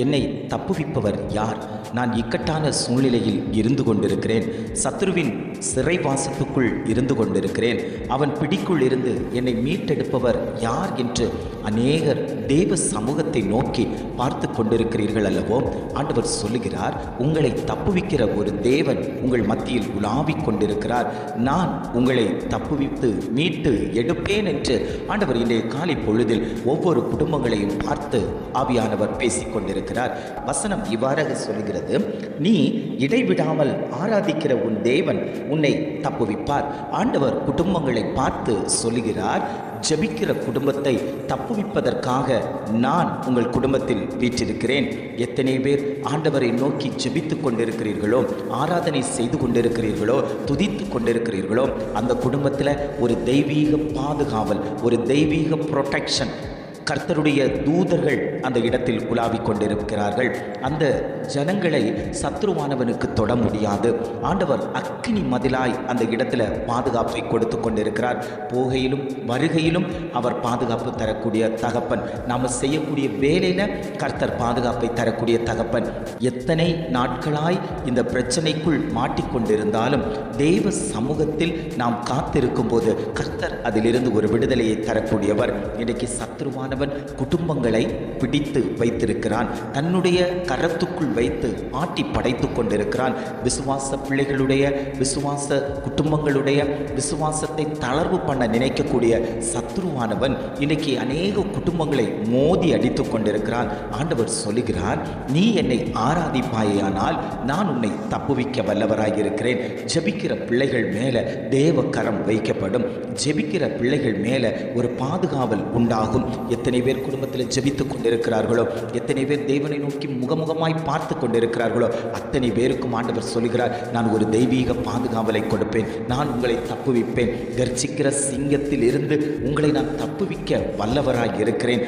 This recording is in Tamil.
என்னை தப்புவிப்பவர் யார்? நான் இக்கட்டான சூழ்நிலையில் இருந்து கொண்டிருக்கிறேன். சத்துருவின் சிறைவாசத்துக்குள் இருந்து கொண்டிருக்கிறேன். அவன் பிடிக்குள் இருந்து என்னை மீட்டெடுப்பவர் யார் என்று அநேகர் தேவ சமூகத்தை நோக்கி பார்த்து கொண்டிருக்கிறீர்கள் அல்லவோ? ஆண்டவர் சொல்லுகிறார், உங்களை தப்புவிக்கிற ஒரு தேவன் உங்கள் மத்தியில் உலாவிக் கொண்டிருக்கிறார். நான் உங்களை தப்புவித்து மீட்டு எடுப்பேன் என்று ஆண்டவர் இன்றைய காலை பொழுதில் ஒவ்வொரு குடும்பங்களையும் பார்த்து ஆவியானவர் பேசிக் கொண்டிருக்கிறார். வசனம் இவ்வாறாக சொல்கிறது, நீ இடைவிடாமல் ஆராதிக்கிற உன் தேவன் உன்னை தப்புவிப்பார். ஆண்டவர் குடும்பங்களை பார்த்து சொல்லுகிறார், ஜெபிக்கிற குடும்பத்தை தப்புவிப்பதற்காக நான் உங்கள் குடும்பத்தில் வீற்றிருக்கிறேன். எத்தனை பேர் ஆண்டவரை நோக்கி ஜெபித்து கொண்டிருக்கிறீர்களோ, ஆராதனை செய்து கொண்டிருக்கிறீர்களோ, துதித்து கொண்டிருக்கிறீர்களோ, அந்த குடும்பத்தில் ஒரு தெய்வீக பாதுகாவல், ஒரு தெய்வீக புரொடெக்ஷன், கர்த்தருடைய தூதர்கள் அந்த இடத்தில் உலாவிக் கொண்டிருக்கிறார்கள். அந்த ஜனங்களை சத்ருவானவனுக்கு தொட முடியாது. ஆண்டவர் அக்கினி மதிலாய் அந்த இடத்துல பாதுகாப்பை கொடுத்து கொண்டிருக்கிறார். போகையிலும் வருகையிலும் அவர் பாதுகாப்பு தரக்கூடிய தகப்பன். நாம் செய்யக்கூடிய வேலையில் கர்த்தர் பாதுகாப்பை தரக்கூடிய தகப்பன். எத்தனை நாட்களாய் இந்த பிரச்சனைக்குள் மாட்டிக்கொண்டிருந்தாலும் தெய்வ சமூகத்தில் நாம் காத்திருக்கும் போது கர்த்தர் அதிலிருந்து ஒரு விடுதலையை தரக்கூடியவர். இன்றைக்கு சத்ருவான குடும்பங்களை பிடித்து வைத்திருக்கிறான். தன்னுடைய கரத்துக்குள் வைத்து ஆட்டி படைத்து கொண்டிருக்கிறான். விசுவாச பிள்ளைகளுடைய, விசுவாச குடும்பங்களுடைய விசுவாசத்தை தளர்வு பண்ண நினைக்கக்கூடிய சத்ருவானவன் இன்னைக்கு அநேக குடும்பங்களை மோதி அடித்து கொண்டிருக்கிறான். ஆண்டவர் சொல்லுகிறார், நீ என்னை ஆராதிப்பாயானால் நான் உன்னை தப்புவிக்க வல்லவராயிருக்கிறேன். ஜெபிக்கிற பிள்ளைகள் மேல தேவ கரம் வைக்கப்படும். ஜெபிக்கிற பிள்ளைகள் மேல ஒரு பாதுகாவல் உண்டாகும். எத்தனை பேர் குடும்பத்தில் ஜெபித்துக் கொண்டிருக்கிறார்களோ, எத்தனை பேர் தேவனை நோக்கி முகமுகமாய் பார்த்து கொண்டிருக்கிறார்களோ, அத்தனை பேருக்கும் ஆண்டவர் சொல்கிறார், நான் ஒரு தெய்வீக பாதுகாவலை கொடுப்பேன். நான் உங்களை தப்புவிப்பேன். கர்ச்சிக்கிற சிங்கத்தில் இருந்து உங்களை நான் தப்புவிக்க வல்லவராய் இருக்கிறேன்.